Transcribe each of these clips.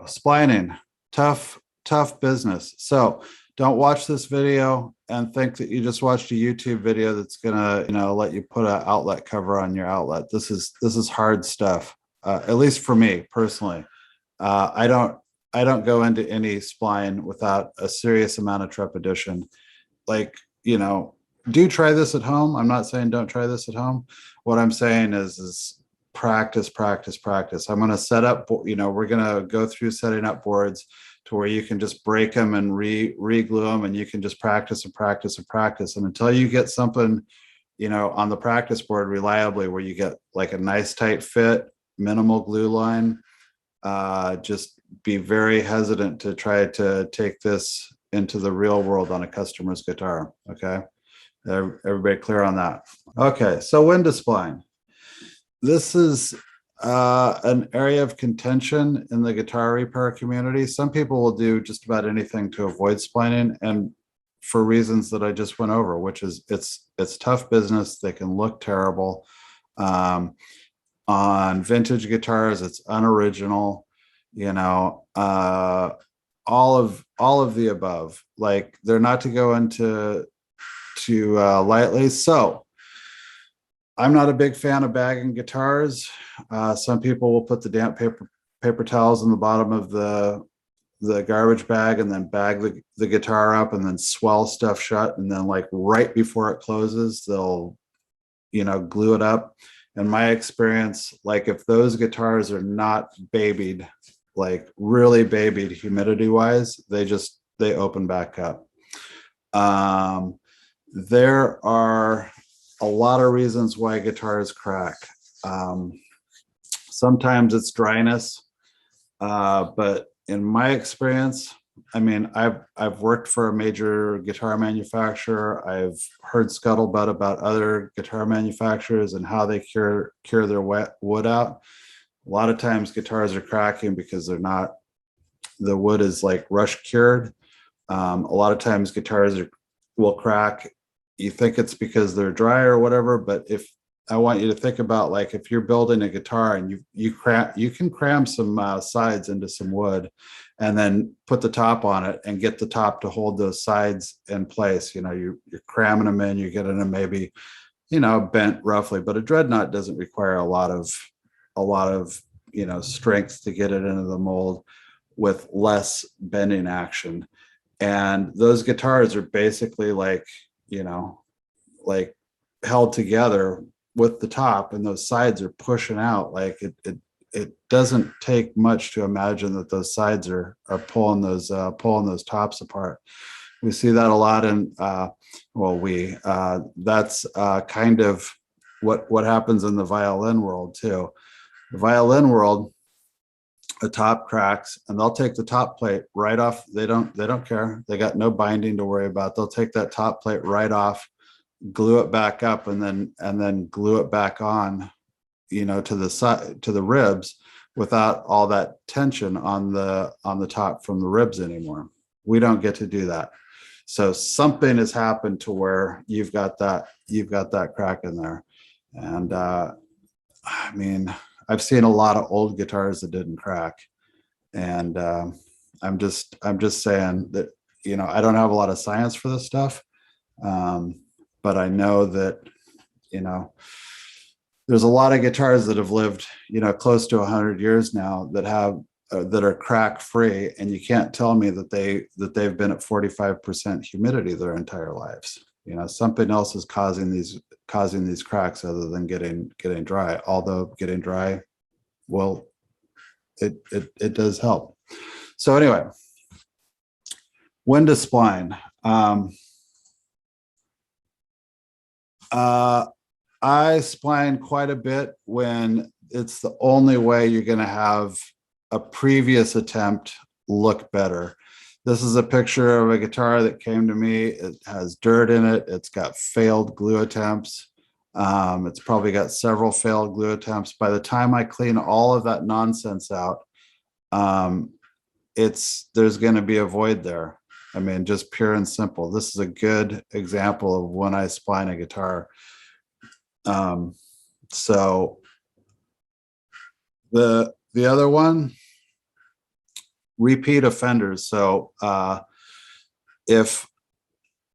Splining, tough business. So don't watch this video and think that you just watched a YouTube video that's gonna, let you put an outlet cover on your outlet. This is hard stuff. At least for me personally. I don't go into any spline without a serious amount of trepidation. Like, do try this at home. I'm not saying don't try this at home. What I'm saying is practice. I'm going to set up, we're going to go through setting up boards to where you can just break them and re-glue them, and you can just practice. And until you get something, on the practice board reliably, where you get like a nice tight fit, minimal glue line, just be very hesitant to try to take this into the real world on a customer's guitar. Okay. Everybody clear on that? Okay. So when to spline. This is an area of contention in the guitar repair community. Some people will do just about anything to avoid splining, and for reasons that I just went over, which is it's tough business. They can look terrible. On vintage guitars, it's unoriginal, all of the above. Like, they're not to go into lightly. So I'm not a big fan of bagging guitars. Some people will put the damp paper towels in the bottom of the garbage bag and then bag the guitar up and then swell stuff shut. And then, like, right before it closes, they'll, glue it up. In my experience, like, if those guitars are not babied, like really babied humidity wise, they open back up. There are a lot of reasons why guitars crack. Sometimes it's dryness, but in my experience, I mean, I've worked for a major guitar manufacturer. I've heard scuttlebutt about other guitar manufacturers and how they cure their wood out. A lot of times guitars are cracking because the wood is like rush cured. A lot of times guitars will crack. You think it's because they're dry or whatever, but if I want you to think about, like, if you're building a guitar and you can cram some sides into some wood and then put the top on it and get the top to hold those sides in place. You're cramming them in, you're getting them maybe, bent roughly, but a dreadnought doesn't require a lot of strength to get it into the mold with less bending action. And those guitars are basically like held together with the top, and those sides are pushing out. Like, it doesn't take much to imagine that those sides are pulling those tops apart. We see that a lot in that's kind of what happens in the violin world too. The violin world, a top cracks and they'll take the top plate right off. They don't care. They got no binding to worry about. They'll take that top plate right off, glue it back up, and then glue it back on, to the side, to the ribs, without all that tension on the top from the ribs anymore. We don't get to do that. So something has happened to where you've got that crack in there. And I mean, I've seen a lot of old guitars that didn't crack. And I'm just saying that, I don't have a lot of science for this stuff. But I know that, there's a lot of guitars that have lived, close to 100 years now that are crack free, and you can't tell me that they've been at 45% humidity their entire lives. Something else is causing these cracks other than getting dry. Although getting dry, well, it does help. So anyway, when to spline. I spline quite a bit when it's the only way you're going to have a previous attempt look better. This is a picture of a guitar that came to me. It has dirt in it. It's got failed glue attempts. It's probably got several failed glue attempts. By the time I clean all of that nonsense out, there's going to be a void there. I mean, just pure and simple. This is a good example of when I spline a guitar. So the other one, repeat offenders. So if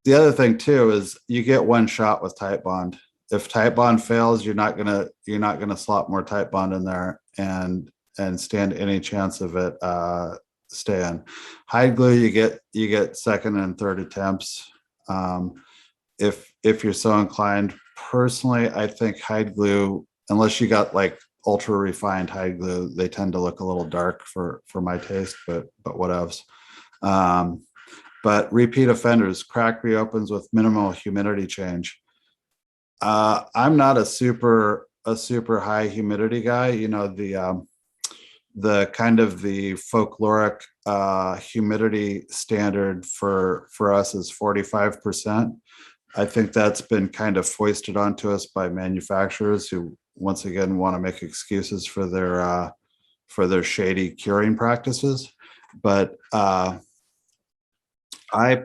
the other thing too is you get one shot with tight bond. If tight bond fails, you're not gonna slop more tight bond in there and stand any chance of it staying. Hide glue, you get second and third attempts. If you're so inclined. Personally, I think hide glue, unless you got like ultra refined hide glue, they tend to look a little dark for my taste, but whatevs. But repeat offenders, crack reopens with minimal humidity change. I'm not a super high humidity guy. You know, the kind of the folkloric humidity standard for us is 45%. I think that's been kind of foisted onto us by manufacturers who once again want to make excuses for their shady curing practices. But I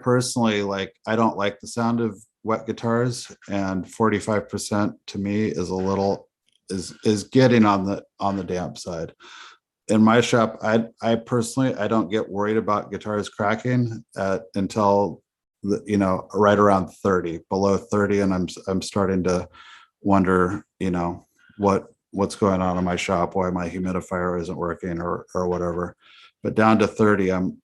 personally I don't like the sound of wet guitars, and 45% to me is a little is getting on the damp side. In my shop, I personally I don't get worried about guitars cracking until right around 30, below 30, and I'm starting to wonder, what's going on in my shop, why my humidifier isn't working or whatever. But down to 30, I'm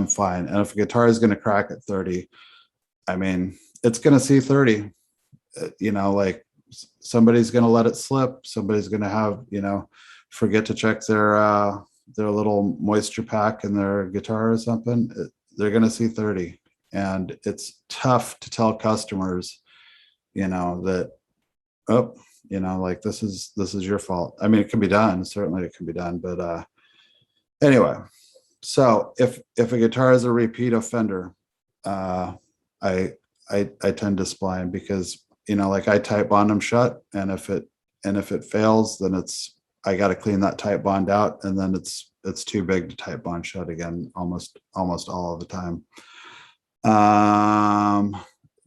fine. And if a guitar is going to crack at 30, I mean, it's going to see 30. Somebody's going to let it slip. Somebody's going to have, forget to check their little moisture pack in their guitar or something. They're going to see 30. And it's tough to tell customers, that, this is your fault. I mean, it can be done. Certainly it can be done. But anyway, so if a guitar is a repeat offender, I tend to spline because, I tight bond them shut. And if it fails, then I got to clean that tight bond out, and then it's too big to tight bond shut again almost all of the time.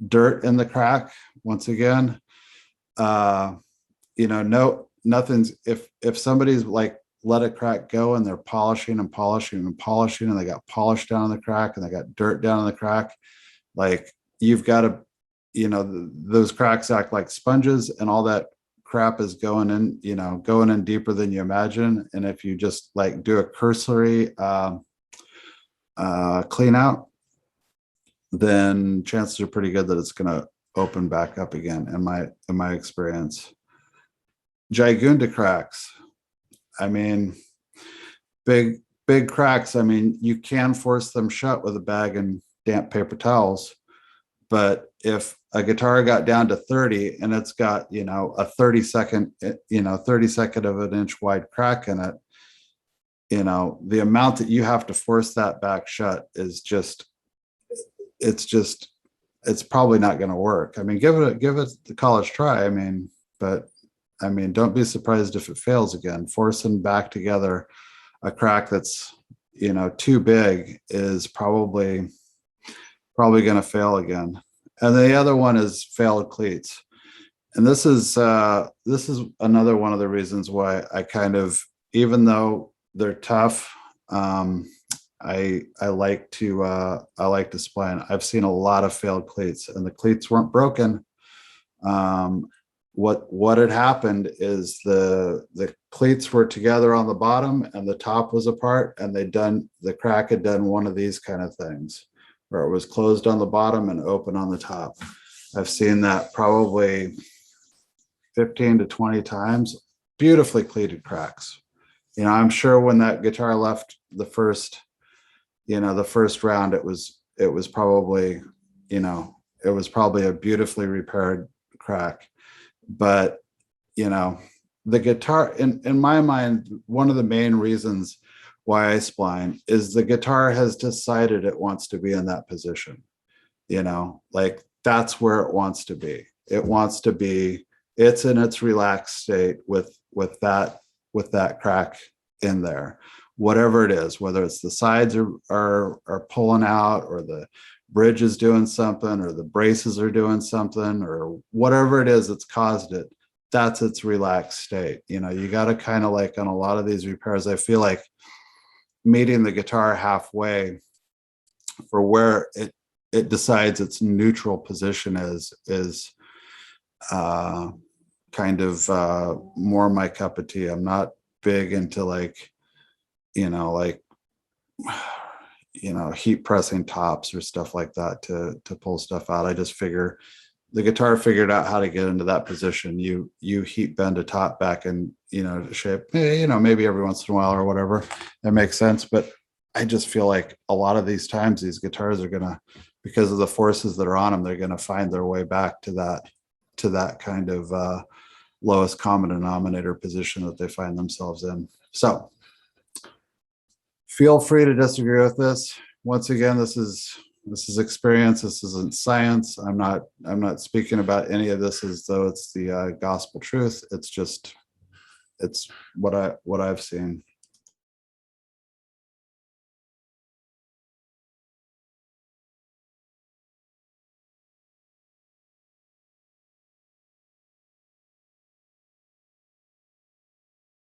Dirt in the crack, once again, nothing's, if somebody's let a crack go and they're polishing and polishing and polishing, and they got polish down in the crack and they got dirt down in the crack, you've got to, those cracks act like sponges, and all that crap is going in deeper than you imagine. And if you just do a cursory clean out, then chances are pretty good that it's going to open back up again, in my experience. Gigunda cracks, I mean, big cracks. I mean, you can force them shut with a bag and damp paper towels, but if a guitar got down to 30 and it's got, a 32nd of an inch wide crack in it, the amount that you have to force that back shut is it's probably not going to work. I mean, give it the college try. I mean, don't be surprised if it fails again. Forcing back together a crack that's, too big is probably going to fail again. And the other one is failed cleats. And this is another one of the reasons why I kind of, even though they're tough, I like to spline. I've seen a lot of failed cleats, and the cleats weren't broken. What had happened is the cleats were together on the bottom and the top was apart, and the crack had done one of these kind of things, where it was closed on the bottom and open on the top. I've seen that probably 15 to 20 times. Beautifully cleated cracks. I'm sure when that guitar left the first round, it was probably a beautifully repaired crack. But the guitar, in my mind, one of the main reasons why I spline is the guitar has decided it wants to be in that position. That's where it wants to be. It's in its relaxed state with that crack in there, whatever it is, whether it's the sides are pulling out, or the bridge is doing something, or the braces are doing something, or whatever it is that's caused it. That's its relaxed state. You got to kind of on a lot of these repairs, I feel like meeting the guitar halfway for where it decides its neutral position is kind of more my cup of tea. I'm not big into like, like, heat pressing tops or stuff like that to pull stuff out. I just figure the guitar figured out how to get into that position. You heat bend a top back in, shape, maybe every once in a while or whatever. That makes sense. But I just feel like a lot of these times these guitars are gonna, because of the forces that are on them, they're gonna find their way back to that kind of lowest common denominator position that they find themselves in. So feel free to disagree with this. Once again, this is experience. This isn't science. I'm not speaking about any of this as though it's the gospel truth. It's just, it's what I've seen.